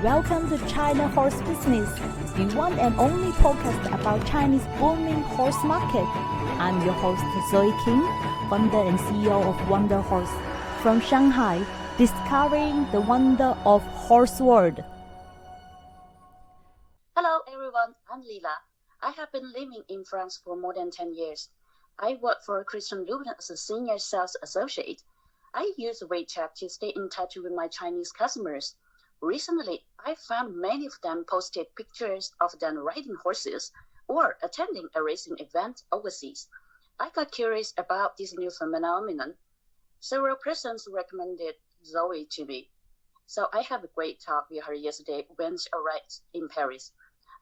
Welcome to China Horse Business, the one and only podcast about Chinese booming horse market. I'm your host Zoe King, founder and CEO of Wonder Horse, from Shanghai, discovering the wonder of horse world. Hello everyone, I'm Lila. I have been living in France for more than 10 years. I work for Christian Louboutin as a senior sales associate. I use WeChat to stay in touch with my Chinese customers. Recently, I found many of them posted pictures of them riding horses or attending a racing event overseas. I got curious about this new phenomenon. Several persons recommended Zoe to me. So I had a great talk with her yesterday when she arrived in Paris.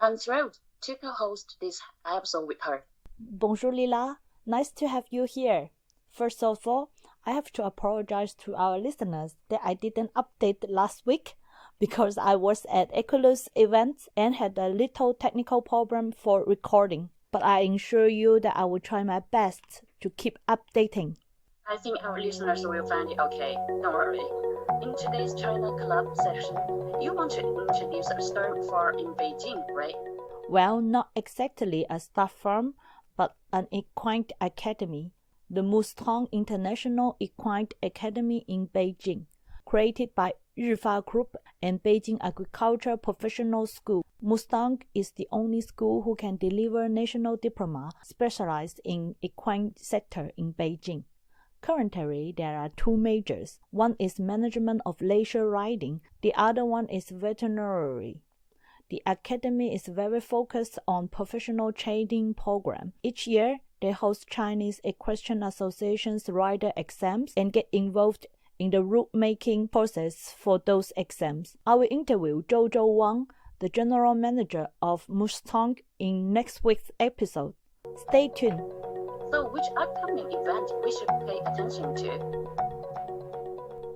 I'm thrilled to co-host this episode with her. Bonjour Lila, nice to have you here. First of all, I have to apologize to our listeners that I didn't update last week because I was at Equine's event and had a little technical problem for recording. But I assure you that I will try my best to keep updating. I think our listeners will find it okay. Don't worry. In today's China Club section, you want to introduce a start farm in Beijing, right? Well, not exactly a start farm, but an equine academy. The Mustang International Equine Academy in Beijing, created by Rifa Group and Beijing Agriculture Professional School. Mustang is the only school who can deliver national diploma specialized in equine sector in Beijing. Currently, there are two majors. One is management of leisure riding, the other one is veterinary. The academy is very focused on professional training program. Each year, they host Chinese Equestrian Association's rider exams and get involved in the route-making process for those exams. I will interview Zhou Wang, the general manager of Mustang, in next week's episode. Stay tuned. So which upcoming event we should pay attention to?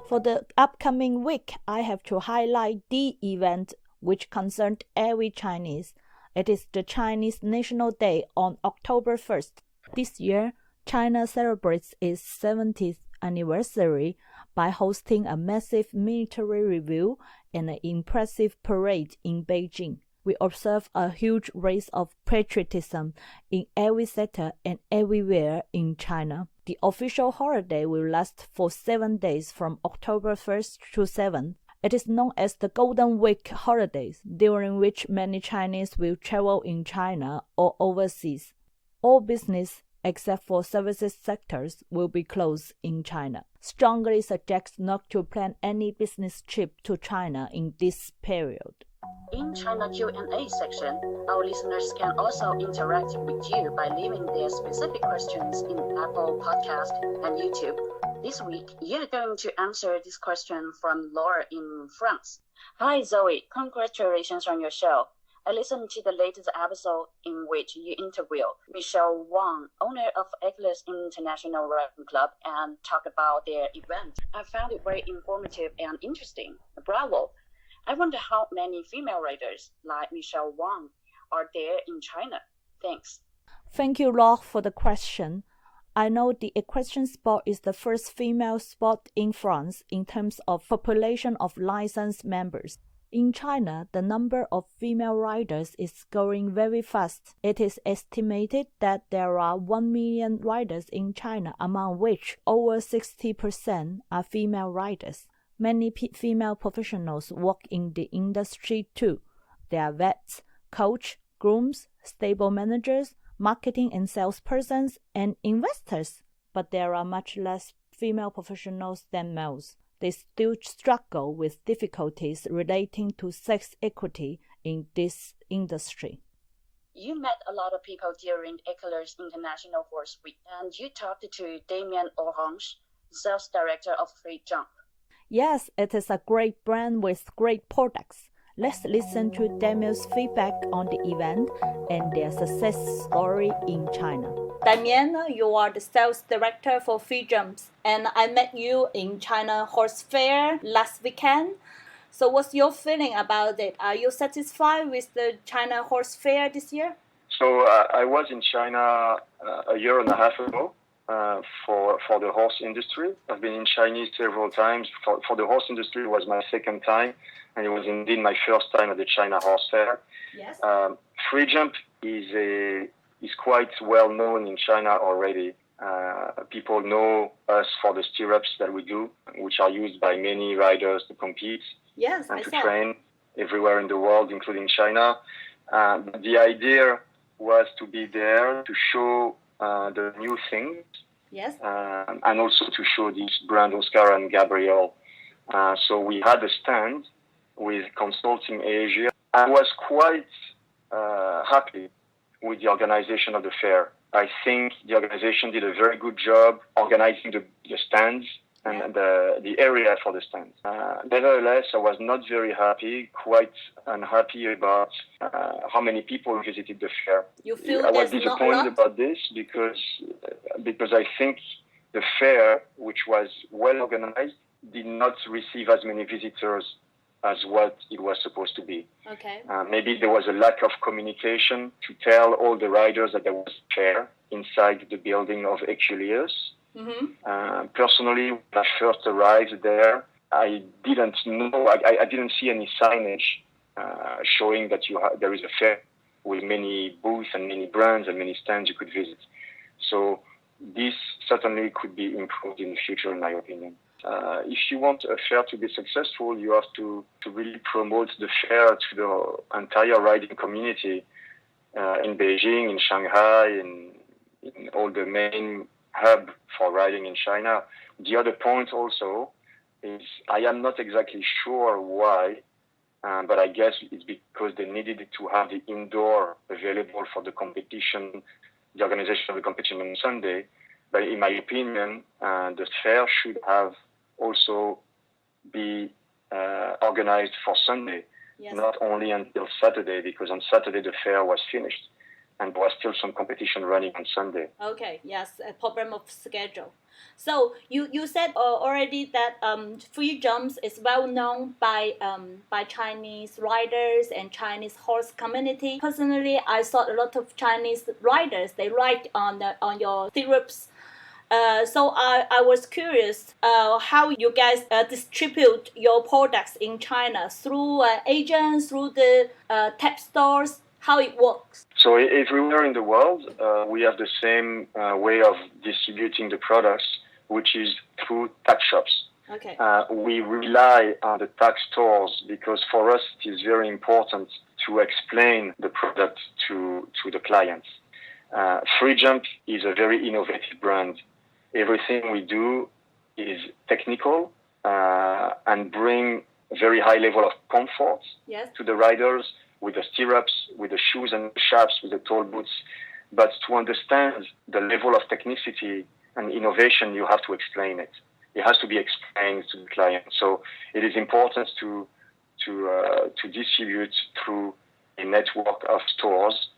For the upcoming week, I have to highlight the event which concerned every Chinese. It is the Chinese National Day on October 1st. This year, China celebrates its 70th anniversary by hosting a massive military review and an impressive parade in Beijing. We observe a huge rise of patriotism in every sector and everywhere in China. The official holiday will last for 7 days from October 1st to 7th. It is known as the Golden Week holidays, during which many Chinese will travel in China or overseas. All business, except for services sectors, will be closed in China. Strongly suggest not to plan any business trip to China in this period. In China Q&A section, our listeners can also interact with you by leaving their specific questions in Apple Podcast and YouTube. This week, you're going to answer this question from Laura in France. Hi Zoe, congratulations on your show. I listened to the latest episode in which you interview Michelle Wang, owner of Equine International Riding Club, and talk about their event. I found it very informative and interesting. Bravo! I wonder how many female riders like Michelle Wang are there in China. Thanks. Thank you, Laura, for the question. I know the equestrian sport is the first female sport in France in terms of population of licensed members. In China, the number of female riders is growing very fast. It is estimated that there are 1 million riders in China, among which over 60% are female riders. Many female professionals work in the industry too. They are vets, coach, grooms, stable managers, marketing and salespersons, and investors. But there are much less female professionals than males. They still struggle with difficulties relating to sex equity in this industry. You met a lot of people during Equine's International Horse Week, and you talked to Damien Aurenche, sales director of Freejump. Yes, it is a great brand with great products. Let's listen to Damien's feedback on the event and their success story in China. Damien, you are the sales director for Freejump, and I met you in China Horse Fair last weekend. So what's your feeling about it? Are you satisfied with the China Horse Fair this year? So I was in China a year and a half ago, for the horse industry. I've been in Chinese several times. For the horse industry, it was my second time, and it was indeed my first time at the China Horse Fair. Yes. Freejump is quite well known in China already. People know us for the stirrups that we do, which are used by many riders to compete and to train everywhere in the world, including China. The idea was to be there to show the new things, yes, and also to show this brand Oscar and Gabriel. So we had a stand with Consulting Asia. I was quite happy with the organization of the fair. I think the organization did a very good job organizing the stands and the area for the stands. Nevertheless, I was not very happy, quite unhappy about how many people visited the fair. You feel I was disappointed about this because I think the fair, which was well organized, did not receive as many visitors as what it was supposed to be. Okay. Maybe there was a lack of communication to tell all the riders that there was a fair inside the building of Equilius. Mm-hmm. Personally, when I first arrived there, I didn't know, I didn't see any signage showing that there is a fair with many booths and many brands and many stands you could visit. So this certainly could be improved in the future, in my opinion. If you want a fair to be successful, you have to really promote the fair to the entire riding community in Beijing, in Shanghai, in all the main hub for riding in China. The other point also is I am not exactly sure why, but I guess it's because they needed to have the indoor available for the competition, the organization of the competition on Sunday. But in my opinion, the fair should have also be organized for Sunday, not only until Saturday, because on Saturday the fair was finished and there was still some competition running on Sunday. Okay, yes, a problem of schedule. So you said already that Freejump is well known by Chinese riders and Chinese horse community. Personally, I saw a lot of Chinese riders. They ride on your stirrups. So I was curious how you guys distribute your products in China through agents, through the tap stores, how it works. So everywhere in the world, we have the same way of distributing the products, which is through tax shops. Okay. We rely on the tax stores because for us it is very important to explain the product to the clients. Freejump is a very innovative brand. Everything we do is technical and bring a very high level of comfort to the riders with the stirrups, with the shoes and straps, with the tall boots. But to understand the level of technicity and innovation, you have to explain it. It has to be explained to the client. So it is important to distribute through a network of stores.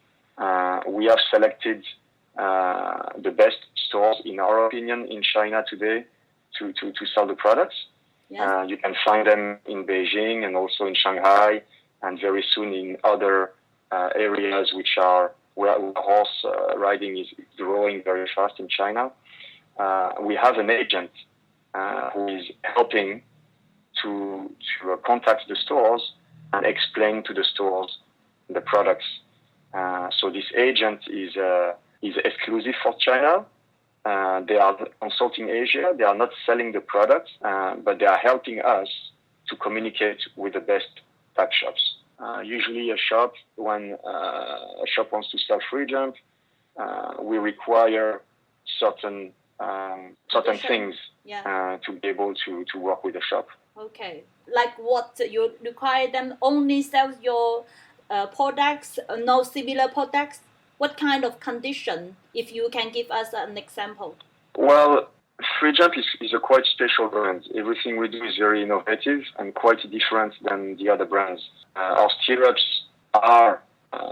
We have selected the best stores, in our opinion, in China today to sell the products. Yes. You can find them in Beijing and also in Shanghai, and very soon in other areas where horse riding is growing very fast in China. We have an agent who is helping to contact the stores and explain to the stores the products. So this agent is exclusive for China. They are consulting Asia. They are not selling the products, but they are helping us to communicate with the best tax shops. Usually when a shop wants to sell Freejump, we require certain things to be able to work with the shop. Okay. Like what? You require them only sell your products, no similar products? What kind of condition, if you can give us an example? Well, Freejump is a quite special brand. Everything we do is very innovative and quite different than the other brands. Our stirrups are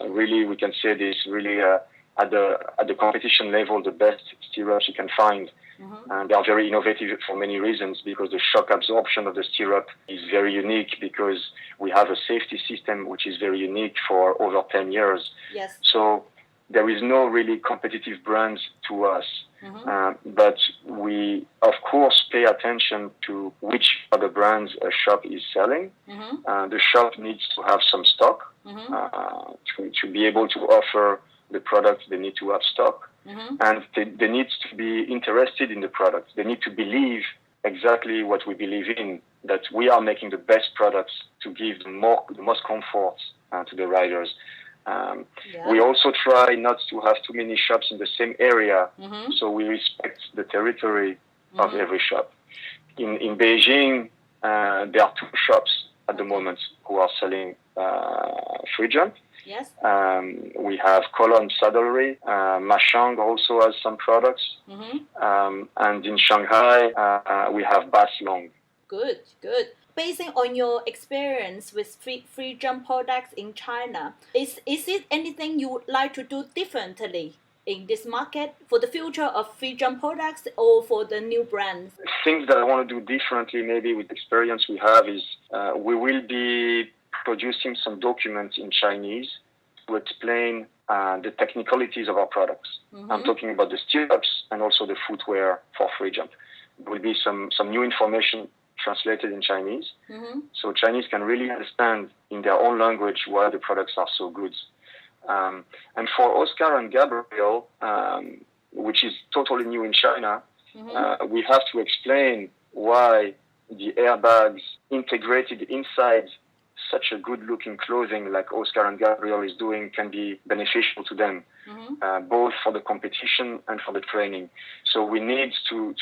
really, we can say this, really at the competition level, the best stirrups you can find. Mm-hmm. And they are very innovative for many reasons, because the shock absorption of the stirrup is very unique, because we have a safety system which is very unique for over 10 years. Yes. So there is no really competitive brand to us. But we, of course, pay attention to which other brands a shop is selling. The shop needs to have some stock to be able to offer the product they need to have stock. And they need to be interested in the product. They need to believe exactly what we believe in, that we are making the best products to give the most comfort to the riders. We also try not to have too many shops in the same area, so we respect the territory of every shop. In Beijing, there are 2 shops at the moment who are selling Freejump. Yes. We have Cologne Saddlery. Mustang also has some products. And in Shanghai, we have Baslong. Good. Based on your experience with Freejump products in China, is it anything you would like to do differently in this market for the future of Freejump products or for the new brands? Things that I want to do differently, maybe with the experience we have, is we will be producing some documents in Chinese to explain the technicalities of our products. I'm talking about the stirrups and also the footwear for Freejump. There will be some new information translated in Chinese, so Chinese can really understand in their own language why the products are so good. And for Oscar and Gabriel, which is totally new in China, we have to explain why the airbags integrated inside such a good-looking clothing like Oscar and Gabriel is doing can be beneficial to them, both for the competition and for the training. So we need to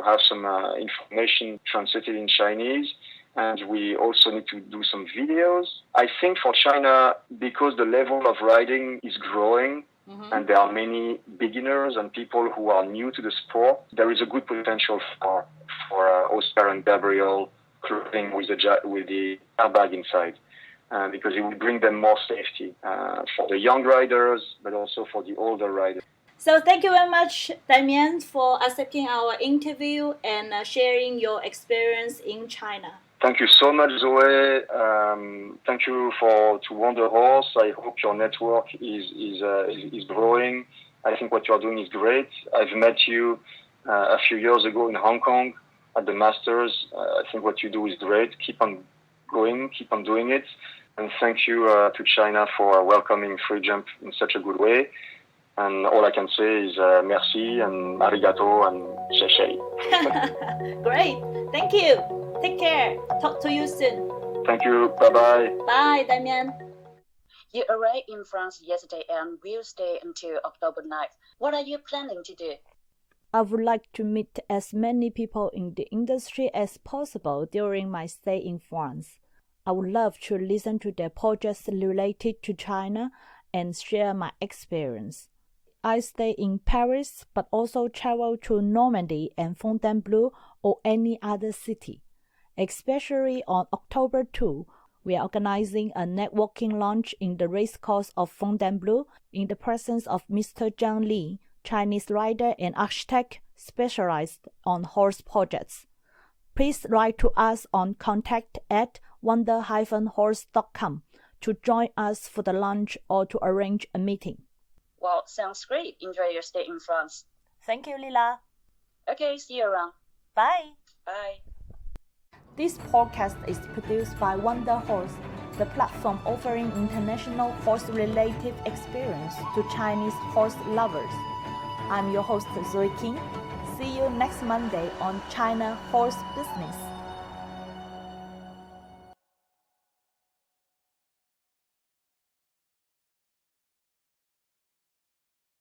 have some information translated in Chinese, and we also need to do some videos. I think for China, because the level of riding is growing, and there are many beginners and people who are new to the sport, there is a good potential for Oscar and Gabriel clothing with the airbag inside, because it will bring them more safety for the young riders, but also for the older riders. So thank you very much, Damien, for accepting our interview and sharing your experience in China. Thank you so much, Zoe. Thank you to Wonder Horse. I hope your network is growing. I think what you are doing is great. I've met you a few years ago in Hong Kong at the Masters. I think what you do is great. Keep on going, keep on doing it. And thank you to China for welcoming Freejump in such a good way. And all I can say is merci and arigato and shei. Great. Thank you. Take care. Talk to you soon. Thank you. Bye-bye. Bye, Damien. You arrived in France yesterday and will stay until October 9th. What are you planning to do? I would like to meet as many people in the industry as possible during my stay in France. I would love to listen to their projects related to China and share my experience. I stay in Paris, but also travel to Normandy and Fontainebleau or any other city. Especially on October 2, we are organizing a networking lunch in the racecourse of Fontainebleau in the presence of Mr. Zhang Li, Chinese rider and architect specialized on horse projects. Please write to us on contact@wonder-horse.com to join us for the lunch or to arrange a meeting. Well, sounds great. Enjoy your stay in France. Thank you, Lila. Okay, see you around. Bye. Bye. This podcast is produced by Wonder Horse, the platform offering international horse-related experience to Chinese horse lovers. I'm your host, Zoe King. See you next Monday on China Horse Business.